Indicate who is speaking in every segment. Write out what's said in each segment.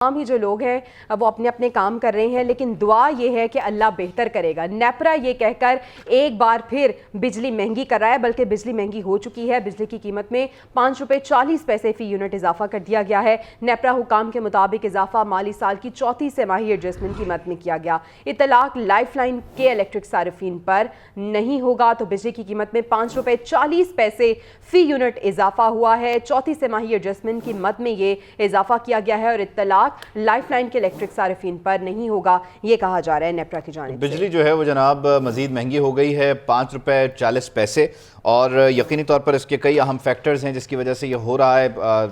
Speaker 1: تمام ہی جو لوگ ہیں وہ اپنے اپنے کام کر رہے ہیں، لیکن دعا یہ ہے کہ اللہ بہتر کرے گا۔ نیپرا یہ کہہ کر ایک بار پھر بجلی مہنگی کر رہا ہے، بلکہ بجلی مہنگی ہو چکی ہے۔ بجلی کی قیمت میں 5 روپے 40 پیسے فی یونٹ اضافہ کر دیا گیا ہے۔ نیپرا حکام کے مطابق اضافہ مالی سال کی چوتھی سہ-ماہی ایڈجسٹمنٹ قیمت میں کیا گیا۔ اطلاق لائف لائن کے الیکٹرک صارفین پر نہیں ہوگا تو بجلی کی قیمت میں 5 روپے 40 پیسے فی یونٹ اضافہ ہوا ہے۔ چوتھی سہ-ماہی ایڈجسٹمنٹ قیمت میں یہ اضافہ کیا گیا ہے اور اطلاق لائف لائن کے الیکٹرک صارفین پر نہیں ہوگا، یہ کہا جا رہا ہے نیپرا کی جانب سے۔
Speaker 2: بجلی جو ہے وہ جناب مزید مہنگی ہو گئی ہے 5 روپے 40 پیسے، اور یقینی طور پر اس کے کئی اہم فیکٹرز ہیں جس کی وجہ سے یہ ہو رہا ہے،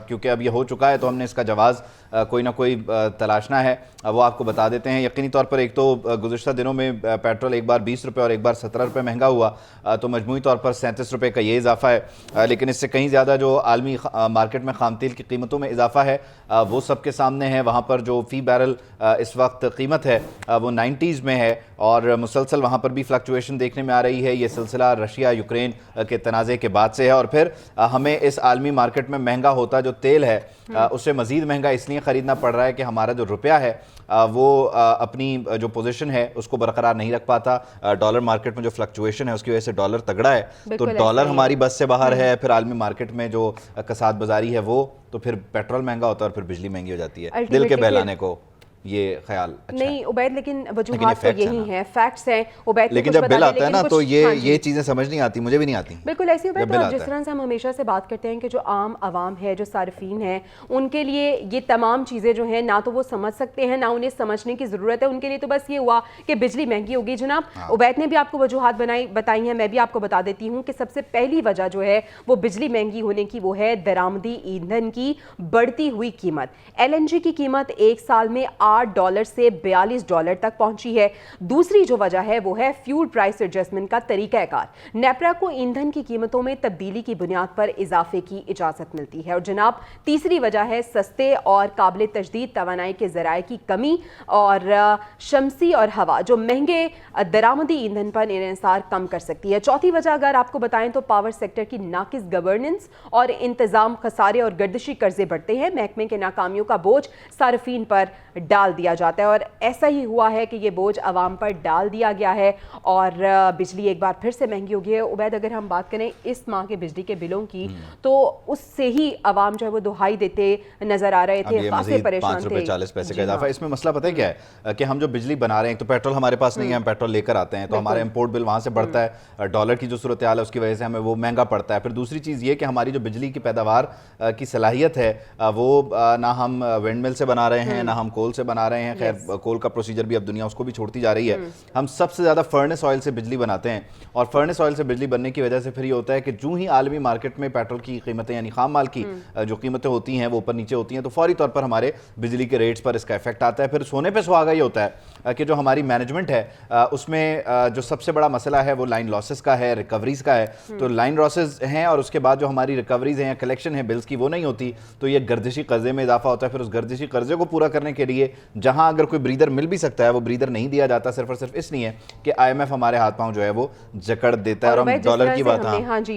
Speaker 2: کیونکہ اب یہ ہو چکا ہے تو ہم نے اس کا جواز کوئی نہ کوئی تلاشنا ہے، وہ آپ کو بتا دیتے ہیں۔ یقینی طور پر ایک تو گزشتہ دنوں میں پیٹرول ایک بار 20 روپے اور ایک بار 17 روپے مہنگا ہوا، تو مجموعی طور پر 37 روپے کا یہ اضافہ ہے، لیکن اس سے کہیں زیادہ جو عالمی مارکیٹ میں خام تیل کی قیمتوں میں اضافہ ہے وہ سب کے سامنے ہے۔ وہاں پر جو فی بیرل اس وقت قیمت ہے وہ 90s میں ہے، اور مسلسل وہاں پر بھی فلکچویشن دیکھنے میں آ رہی ہے۔ یہ سلسلہ رشیا یوکرین کے تنازع کے بعد سے ہے، اور پھر ہمیں اس عالمی مارکیٹ میں مہنگا ہوتا جو تیل ہے اسے مزید مہنگا اس لیے خریدنا پڑ رہا ہے کہ ہمارا جو روپیہ ہے وہ اپنی جو پوزیشن ہے اس کو برقرار نہیں رکھ پاتا۔ ڈالر مارکیٹ میں جو فلکچویشن ہے اس کی وجہ سے ڈالر تگڑا ہے، تو ڈالر ہماری بس سے باہر ہے، پھر عالمی مارکیٹ میں جو کساد بازاری ہے وہ، تو پھر پیٹرول مہنگا ہوتا ہے اور پھر بجلی مہنگی ہو جاتی ہے۔ دل کے بہلانے کو یہ خیال اچھا
Speaker 1: نہیں عبید، لیکن وجوہات تو یہی ہیں، فیکٹس ہیں عبید،
Speaker 2: لیکن جب بل آتا ہے نا تو یہ چیزیں سمجھ نہیں آتی، مجھے بھی نہیں آتی
Speaker 1: بالکل ایسی عبید۔ جس طرح سے ہم ہمیشہ سے بات کرتے ہیں کہ جو عام عوام ہے، جو صارفین ہیں، ان کے لیے یہ تمام چیزیں جو ہیں نہ تو وہ سمجھ سکتے ہیں، نہ انہیں سمجھنے کی ضرورت ہے۔ ان کے لیے تو بس یہ ہوا کہ بجلی مہنگی ہوگی۔ جناب عبید نے بھی آپ کو وجوہات بتائی ہیں، میں بھی آپ کو بتا دیتی ہوں کہ سب سے پہلی وجہ جو ہے وہ بجلی مہنگی ہونے کی وہ ہے درآمدی ایندھن کی بڑھتی ہوئی قیمت۔ LNG کی قیمت ایک سال میں $8 سے $42 تک پہنچی ہے۔ دوسری جو وجہ ہے وہ ہے فیول پرائس ایڈجسٹمنٹ کا طریقہ کار۔ نیپرا کو ایندھن کی قیمتوں میں تبدیلی کی بنیاد پر اضافے کی اجازت ملتی ہے۔ اور جناب تیسری وجہ ہے سستے اور قابل تجدید توانائی کے ذرائع کی کمی اور شمسی اور ہوا، جو مہنگے درآمدی ایندھن پر انحصار کم کر سکتی ہے۔ چوتھی وجہ اگر آپ کو بتائیں تو پاور سیکٹر کی ناقص گورننس اور انتظام، خسارے اور گردشی قرضے بڑھتے ہیں۔ محکمے کے ناکامیوں کا بوجھ صارفین پر ڈال دیا جاتا ہے، اور ایسا ہی ہوا ہے کہ یہ بوجھ عوام پر ڈال دیا گیا ہے اور بجلی ایک بار پھر سے مہنگی ہو گئی ہے۔ عبید اگر ہم بات کریں اس ماہ کے بجلی کے بلوں کی تو اس سے ہی عوام جو ہے وہ دہائی دیتے نظر آ رہے تھے، خاصے پریشان تھے۔
Speaker 2: 5 روپے 40 پیسے کا اضافہ، اس میں مسئلہ پتہ ہے کیا ہے کہ ہم جو بجلی بنا رہے ہیں تو پیٹرول ہمارے پاس نہیں ہے، ہم پیٹرول لے کر آتے ہیں تو ہمارا امپورٹ بل وہاں سے بڑھتا ہے، ڈالر کی جو صورتحال ہے اس کی وجہ سے ہمیں وہ مہنگا پڑتا ہے۔ پھر دوسری چیز یہ کہ ہماری جو بجلی کی پیداوار کی صلاحیت ہے وہ نہ ہم ونڈ مل سے بنا رہے ہیں نہ ہم کول سے بنا رہے ہیں، خیر کول کا پروسیجر بھی اب دنیا اس کو بھی چھوڑتی جا رہی ہے۔ ہم سب سے زیادہ فرنس آئل سے بجلی بناتے ہیں، اور فرنس آئل سے بجلی بننے کی وجہ سے پھر یہ ہوتا ہے کہ جو ہی عالمی مارکیٹ میں پیٹرول کی قیمتیں یعنی خام مال کی جو قیمتیں ہوتی ہیں وہ اوپر نیچے ہوتی ہیں تو فوری طور پر ہمارے بجلی کے ریٹس پر اس کا ایفیکٹ آتا ہے۔ پھر سونے پہ سہاگا یہ ہوتا ہے کہ جو ہماری مینجمنٹ ہے اس میں جو سب سے بڑا مسئلہ ہے وہ لائن لاسز کا ہے، ریکوریز کا ہے۔ تو لائن لاسز ہیں اور اس کے بعد جو ہماری ریکوریز ہیں یا کلیکشن ہے بلز کی وہ نہیں ہوتی، تو یہ گردشی قرضے میں اضافہ ہوتا ہے۔ پھر اس گردشی قرضے کو پورا کرنے کے لیے جہاں اگر کوئی بریدر مل بھی سکتا ہے وہ بریدر نہیں دیا جاتا، صرف اور صرف اس لیے کہ IMF ہمارے ہاتھ پاؤں جو ہے وہ جکڑ دیتا ہے۔ اور ہم ڈالر کی بات،
Speaker 1: ہاں جی